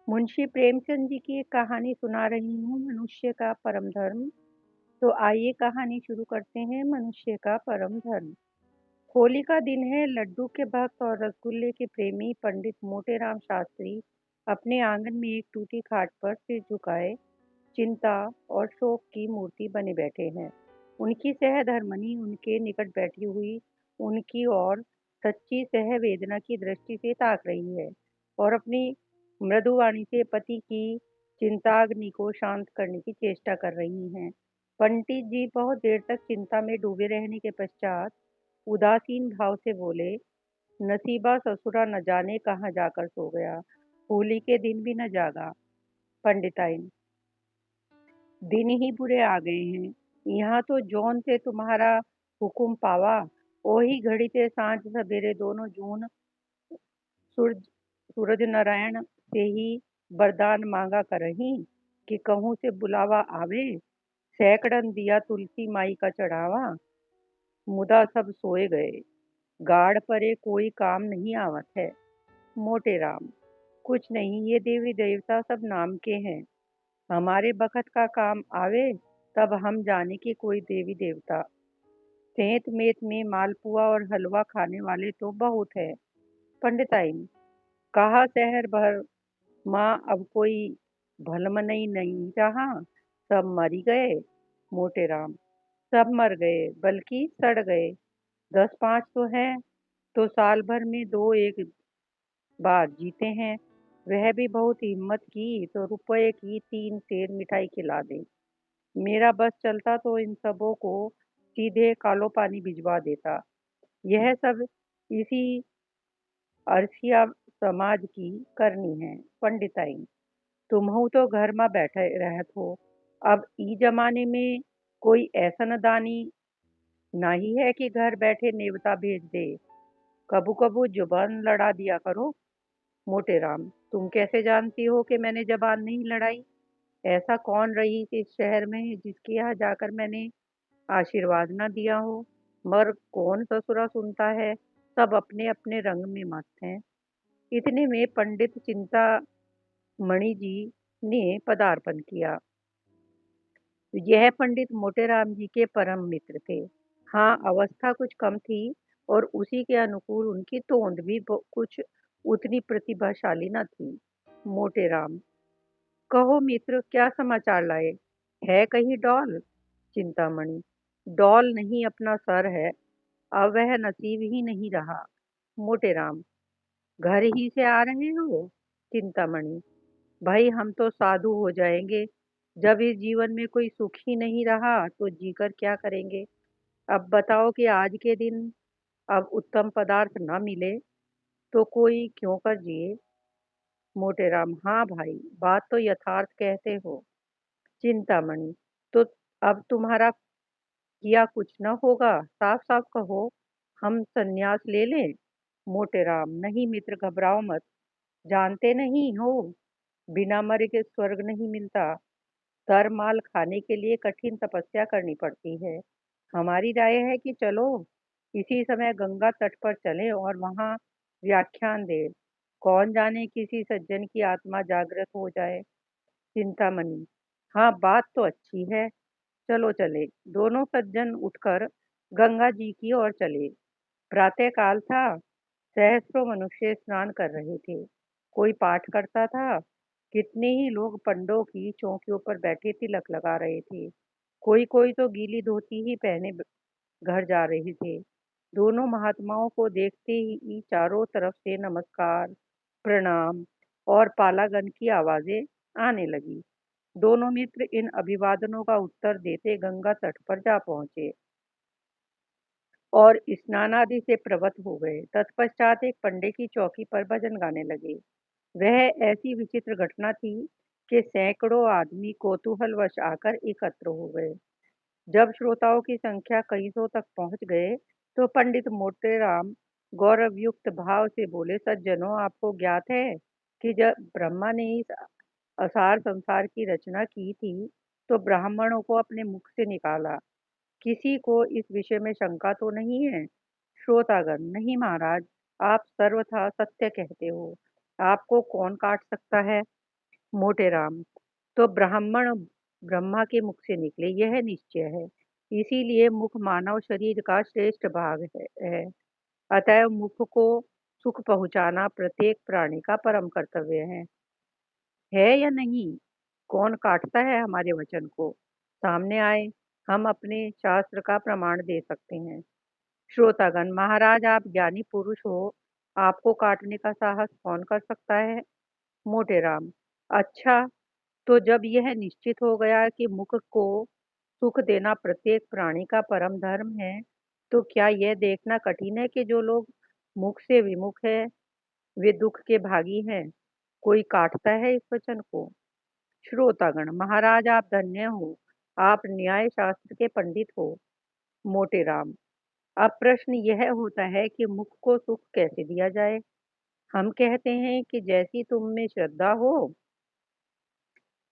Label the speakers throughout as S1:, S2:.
S1: मुंशी प्रेमचंद जी की एक कहानी सुना रही हूँ, मनुष्य का परम धर्म। तो आइए कहानी शुरू करते हैं। मनुष्य का परम धर्म। होली का दिन है। लड्डू के भक्त और रसगुल्ले के प्रेमी पंडित मोटेराम शास्त्री अपने आंगन में एक टूटी खाट पर सिर झुकाए चिंता और शोक की मूर्ति बने बैठे हैं। उनकी सहधर्मिणी उनके निकट बैठी हुई उनकी ओर सच्ची सहवेदना की दृष्टि से ताक रही है और अपनी मृदुवाणी से पति की चिंताग्नि को शांत करने की चेष्टा कर रही हैं। पंडित जी बहुत देर तक चिंता में डूबे रहने के पश्चात उदासीन भाव से बोले, नसीबा ससुरा न जाने कहाँ जाकर सो गया, होली के दिन भी न जागा। पंडिताइन, दिन ही बुरे आ गए हैं। यहाँ तो जौन से तुम्हारा हुकुम पावा, ओही घड़ी से सांझ सवेरे दोनों जून सूरज सूरज नारायण से ही वरदान मांगा करही कि कहूँ से बुलावा आवे, सैकड़न दिया तुलसी माई का चढ़ावा, मुदा सब सोए गए, गाड़ परे कोई काम नहीं आवत है। मोटे राम, कुछ नहीं, ये देवी देवता सब नाम के हैं। हमारे बखत का काम आवे तब हम जाने कि कोई देवी देवता। सेंत मेत में मालपुआ और हलवा खाने वाले तो बहुत है। पंडिताइन, कहा शहर भर माँ अब कोई भलमनई नहीं रहा, सब मरी गए। मोटे राम, सब मर गए बल्कि सड़ गए। 10-5 तो हैं, तो साल भर में दो एक बार जीते हैं। वह भी बहुत हिम्मत की तो रुपए की 3 सेर मिठाई खिला दे। मेरा बस चलता तो इन सबों को सीधे कालो पानी भिजवा देता। यह सब इसी अरसिया समाज की करनी है। पंडिताइन, तुमहू तो घर में बैठे रहत हो। अब ई जमाने में कोई ऐसा दानी नहीं है कि घर बैठे नेवता भेज दे। कबू कबू जुबान लड़ा दिया करो। मोटे राम, तुम कैसे जानती हो कि मैंने जबान नहीं लड़ाई? ऐसा कौन रही इस शहर में जिसके यहाँ जाकर मैंने आशीर्वाद ना दिया हो? मगर कौन ससुरा सुनता है, सब अपने अपने रंग में मस्त हैं। इतने में पंडित चिंतामणि जी ने पदार्पण किया। यह पंडित मोटेराम जी के परम मित्र थे। हाँ, अवस्था कुछ कम थी और उसी के अनुकूल उनकी तोंद भी कुछ उतनी प्रतिभाशाली न थी। मोटेराम, कहो मित्र, क्या समाचार लाए? है कहीं डॉल? चिंतामणि, डॉल नहीं, अपना सर है। अब वह नसीब ही नहीं रहा। मोटेराम, घर ही से आ रहे हो? चिंतामणि, भाई हम तो साधु हो जाएंगे। जब इस जीवन में कोई सुख ही नहीं रहा तो जीकर क्या करेंगे? अब बताओ कि आज के दिन अब उत्तम पदार्थ न मिले तो कोई क्यों कर जिए? मोटेराम, हाँ भाई, बात तो यथार्थ कहते हो। चिंतामणि, तो अब तुम्हारा किया कुछ न होगा, साफ साफ कहो, हम संन्यास ले लें? मोटेराम, नहीं मित्र, घबराओ मत। जानते नहीं हो, बिना मरे के स्वर्ग नहीं मिलता। तर माल खाने के लिए कठिन तपस्या करनी पड़ती है। हमारी राय है कि चलो इसी समय गंगा तट पर चलें और वहां व्याख्यान दें। कौन जाने किसी सज्जन की आत्मा जागृत हो जाए। चिंतामणि, हाँ, बात तो अच्छी है, चलो चले। दोनों सज्जन उठकर गंगा जी की ओर चले। प्रातः काल था। सहस्रों मनुष्य स्नान कर रहे थे। कोई पाठ करता था। कितने ही लोग पंडों की चौकियों पर बैठे तिलक लगा रहे थे। कोई कोई तो गीली धोती ही पहने घर जा रहे थे। दोनों महात्माओं को देखते ही चारों तरफ से नमस्कार, प्रणाम और पालागन की आवाजें आने लगी। दोनों मित्र इन अभिवादनों का उत्तर देते गंगा तट पर जा पहुंचे और स्नानादि से प्रवत हो गए। तत्पश्चात एक पंडे की चौकी पर भजन गाने लगे। वह ऐसी विचित्र घटना थी कि सैकड़ों आदमी कौतूहलवश आकर एकत्र हो गए। जब श्रोताओं की संख्या कई सौ तक पहुंच गए तो पंडित मोटेराम गौरवयुक्त भाव से बोले, सज्जनों, आपको ज्ञात है कि जब ब्रह्मा ने इस असार संसार की रचना की थी तो ब्राह्मणों को अपने मुख से निकाला। किसी को इस विषय में शंका तो नहीं है? श्रोतागण, नहीं महाराज, आप सर्वथा सत्य कहते हो। आपको कौन काट सकता है? मोटे राम। तो ब्राह्मण ब्रह्मा के मुख से निकले, यह निश्चय है। इसीलिए मुख मानव शरीर का श्रेष्ठ भाग है। अतएव मुख को सुख पहुंचाना प्रत्येक प्राणी का परम कर्तव्य है या नहीं? कौन काटता है हमारे वचन को? सामने आए, हम अपने शास्त्र का प्रमाण दे सकते हैं। श्रोतागण, महाराज आप ज्ञानी पुरुष हो, आपको काटने का साहस कौन कर सकता है? मोटे राम। अच्छा, तो जब यह निश्चित हो गया कि मुख को सुख देना प्रत्येक प्राणी का परम धर्म है, तो क्या यह देखना कठिन है कि जो लोग मुख से विमुख है, वे दुख के भागी हैं? कोई काटता है इस वचन को? श्रोतागण, महाराज आप धन्य हो, आप न्याय शास्त्र के पंडित हो। मोटे राम। अब प्रश्न यह होता है कि मुख को सुख कैसे दिया जाए? हम कहते हैं कि जैसी तुम में श्रद्धा हो,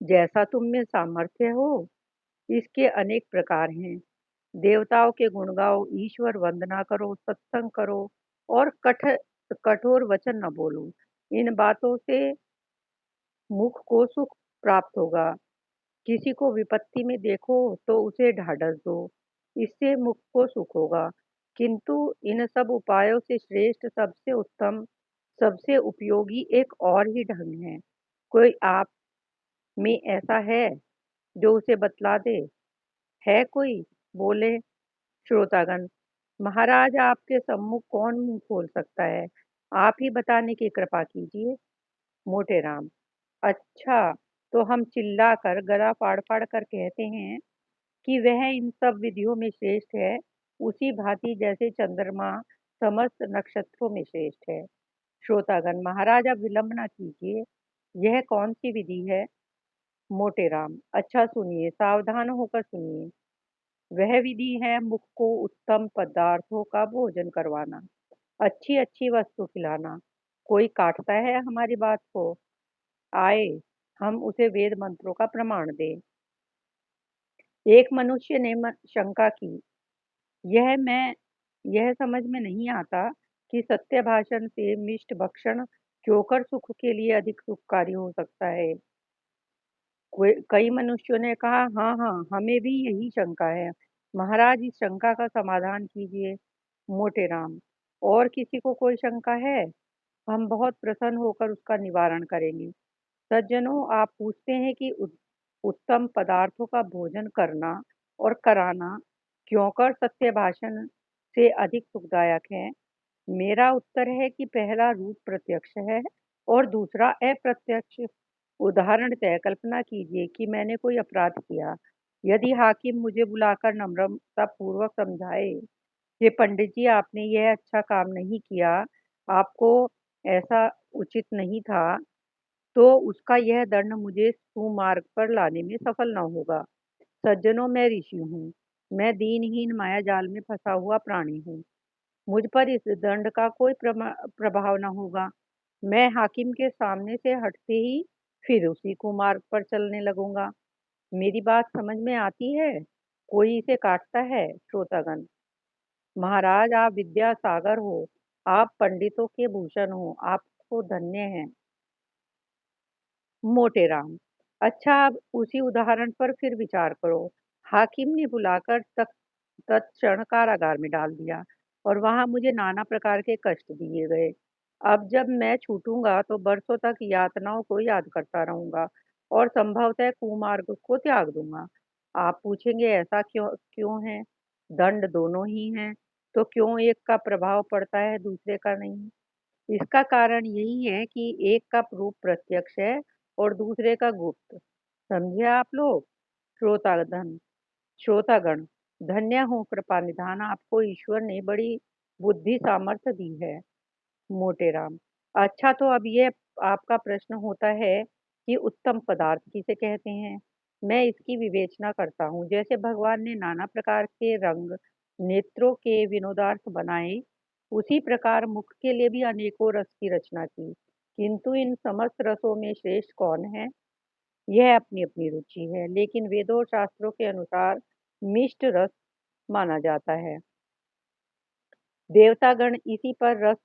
S1: जैसा तुम में सामर्थ्य हो। इसके अनेक प्रकार हैं। देवताओं के गुण गाओ, ईश्वर वंदना करो, सत्संग करो और कठोर वचन न बोलो। इन बातों से मुख को सुख प्राप्त होगा। किसी को विपत्ति में देखो तो उसे ढाढ़स दो, इससे मुख को सुख होगा। किंतु इन सब उपायों से श्रेष्ठ, सबसे उत्तम, सबसे उपयोगी एक और ही ढंग है। कोई आप में ऐसा है जो उसे बतला दे? है कोई? बोले। श्रोतागण, महाराज आपके सम्मुख कौन मुंह खोल सकता है? आप ही बताने की कृपा कीजिए। मोटे राम। अच्छा, तो हम चिल्लाकर गला फाड़ फाड़ कर कहते हैं कि वह इन सब विधियों में श्रेष्ठ है, उसी भांति जैसे चंद्रमा समस्त नक्षत्रों में श्रेष्ठ है। श्रोतागण, महाराज आप विलंब ना कीजिए। यह कौन सी विधि है? मोटे राम। अच्छा सुनिए, सावधान होकर सुनिए। वह विधि है मुख को उत्तम पदार्थों का भोजन करवाना, अच्छी अच्छी वस्तु खिलाना। कोई काटता है हमारी बात को? आए, हम उसे वेद मंत्रों का प्रमाण दें। एक मनुष्य ने शंका की, मैं यह समझ में नहीं आता कि सत्य भाषण से मिष्ट भक्षण क्यों कर सुख के लिए अधिक सुखकारी हो सकता है। कई मनुष्यों ने कहा, हाँ हाँ, हमें भी यही शंका है। महाराज इस शंका का समाधान कीजिए। मोटे राम। और किसी को कोई शंका है? हम बहुत प्रसन्न होकर उसका निवारण करेंगे। सज्जनों, आप पूछते हैं कि उत्तम पदार्थों का भोजन करना और कराना क्यों कर सत्य भाषण से अधिक सुखदायक है? मेरा उत्तर है कि पहला रूप प्रत्यक्ष है और दूसरा अप्रत्यक्ष। उदाहरणतः कल्पना कीजिए कि मैंने कोई अपराध किया। यदि हाकिम मुझे बुलाकर नम्रता पूर्वक समझाए कि पंडित जी आपने यह अच्छा काम नहीं किया, आपको ऐसा उचित नहीं था, तो उसका यह दंड मुझे सुमार्ग पर लाने में सफल न होगा। सज्जनों, मैं ऋषि हूँ, मैं दीनहीन माया जाल में फंसा हुआ प्राणी हूँ। मुझ पर इस दंड का कोई प्रभाव न होगा। मैं हाकिम के सामने से हटते ही फिर उसी कुमार्ग पर चलने लगूंगा। मेरी बात समझ में आती है? कोई इसे काटता है? श्रोतागण, महाराज आप विद्या सागर हो, आप पंडितों के भूषण हो, आपको धन्य है। मोटे राम। अच्छा, अब उसी उदाहरण पर फिर विचार करो। हाकिम ने बुलाकर तत्क्षण कारागार में डाल दिया और वहां मुझे नाना प्रकार के कष्ट दिए गए। अब जब मैं छूटूंगा तो बरसों तक यातनाओं को याद करता रहूंगा और संभवतः कुमार्ग को त्याग दूंगा। आप पूछेंगे ऐसा क्यों क्यों है? दंड दोनों ही हैं, तो क्यों एक का प्रभाव पड़ता है दूसरे का नहीं? इसका कारण यही है कि एक का रूप प्रत्यक्ष है और दूसरे का गुप्त। समझे आप लोग? श्रोतागण श्रोतागण, धन्य हो कृपा निधान, आपको ईश्वर ने बड़ी बुद्धि सामर्थ्य दी है। मोटे राम। अच्छा, तो अब ये आपका प्रश्न होता है कि उत्तम पदार्थ किसे कहते हैं? मैं इसकी विवेचना करता हूँ। जैसे भगवान ने नाना प्रकार के रंग नेत्रों के विनोदार्थ बनाए, उसी प्रकार मुख के लिए भी अनेकों रस की रचना की। किंतु इन समस्त रसों में श्रेष्ठ कौन है? यह अपनी अपनी रुचि है, लेकिन वेदों और शास्त्रों के अनुसार मिष्ट रस माना जाता है। देवतागण इसी पर रस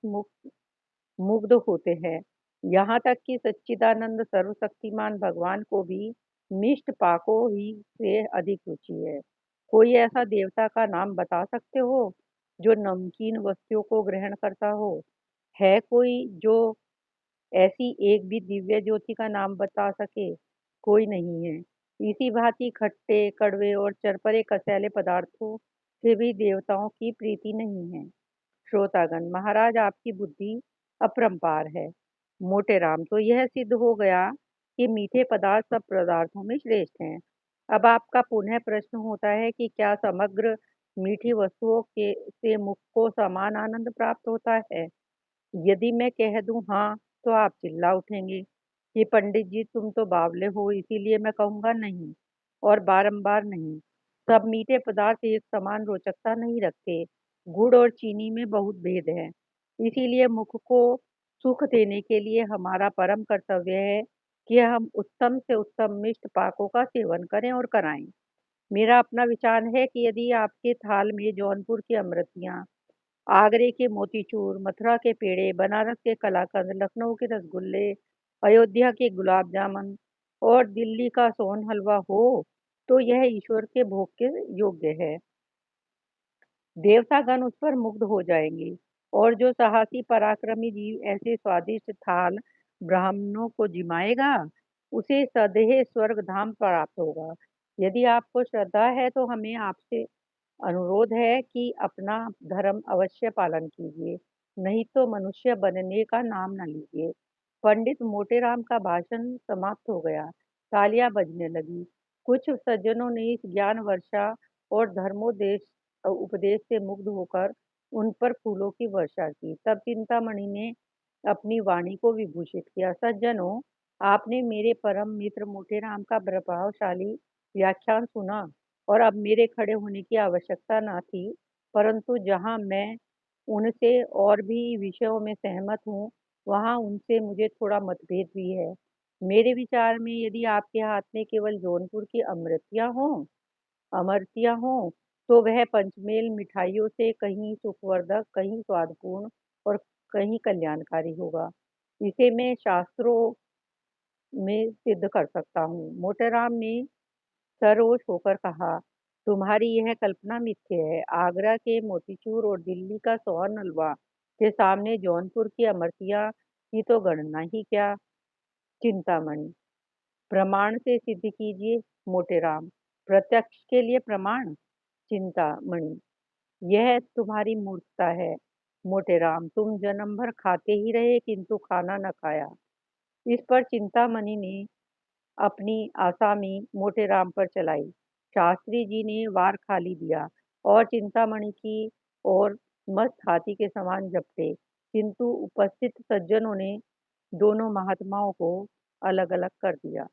S1: मुग्ध होते हैं। यहाँ तक कि सच्चिदानंद सर्वशक्तिमान भगवान को भी मिष्ट पाकों ही से अधिक रुचि है। कोई ऐसा देवता का नाम बता सकते हो जो नमकीन वस्तुओं को ग्रहण करता हो? है कोई जो ऐसी एक भी दिव्य ज्योति का नाम बता सके? कोई नहीं है। इसी भांति खट्टे, कड़वे और चरपरे कसैले पदार्थों से भी देवताओं की प्रीति नहीं है। श्रोतागण, महाराज आपकी बुद्धि अपरंपार है। मोटे राम, तो यह सिद्ध हो गया कि मीठे पदार्थ सब पदार्थों में श्रेष्ठ हैं। अब आपका पुनः प्रश्न होता है कि क्या समग्र मीठी वस्तुओं के से मुख को समान आनंद प्राप्त होता है? यदि मैं कह दूं हाँ, तो आप चिल्ला उठेंगे कि पंडित जी तुम तो बावले हो, इसीलिए मैं कहूंगा नहीं, और बारंबार नहीं। सब मीठे पदार्थ एक समान रोचकता नहीं रखते। गुड़ और चीनी में बहुत भेद है। इसीलिए मुख को सुख देने के लिए हमारा परम कर्तव्य है कि हम उत्तम से उत्तम मिष्ट पाकों का सेवन करें और कराएं। मेरा अपना विचार है कि यदि आपके थाल में जौनपुर की अमृतियां, आगरे के मोतीचूर, मथुरा के पेड़े, बनारस के कलाकंद, लखनऊ के रसगुल्ले, अयोध्या के गुलाब जामुन और दिल्ली का सोन हलवा हो, तो यह ईश्वर के भोग के योग्य है। देवतागण उस पर मुग्ध हो जाएंगे, और जो साहसी पराक्रमी जीव ऐसे स्वादिष्ट थाल ब्राह्मणों को जिमाएगा, उसे सदैव स्वर्ग धाम प्राप्त होगा। यदि आपको श्रद्धा है तो हमें आपसे अनुरोध है कि अपना धर्म अवश्य पालन कीजिए, नहीं तो मनुष्य बनने का नाम न लीजिए। पंडित मोटेराम का भाषण समाप्त हो गया। तालियां बजने लगी। कुछ सज्जनों ने इस ज्ञान वर्षा और धर्मोपदेश उपदेश से मुग्ध होकर उन पर फूलों की वर्षा की। तब चिंतामणि ने अपनी वाणी को विभूषित किया। सज्जनों, आपने मेरे परम मित्र मोटेराम का प्रभावशाली व्याख्यान सुना, और अब मेरे खड़े होने की आवश्यकता न थी, परंतु जहाँ मैं उनसे और भी विषयों में सहमत हूँ, वहाँ उनसे मुझे थोड़ा मतभेद भी है। मेरे विचार में यदि आपके हाथ में केवल जौनपुर की अमरतियाँ हों, तो वह पंचमेल मिठाइयों से कहीं सुखवर्धक, कहीं स्वादपूर्ण और कहीं कल्याणकारी होगा। इसे मैं शास्त्रों में सिद्ध कर सकता हूँ। मोटेराम ने सरोष होकर कहा, तुम्हारी यह कल्पना मिथ्य है। आगरा के मोतीचूर और दिल्ली का सोहन हलवा के सामने जौनपुर की अमरतियां की तो गणना ही क्या। चिंतामणि, प्रमाण से सिद्ध कीजिए। मोटेराम, प्रत्यक्ष के लिए प्रमाण। चिंतामणि, यह तुम्हारी मूर्खता है। मोटेराम, तुम जन्म भर खाते ही रहे किंतु खाना न खाया। इस पर चिंतामणि ने अपनी आसामी मोटेराम पर चलाई। शास्त्री जी ने वार खाली दिया और चिंतामणि की ओर मस्त हाथी के समान झपटे, किंतु उपस्थित सज्जनों ने दोनों महात्माओं को अलग अलग कर दिया।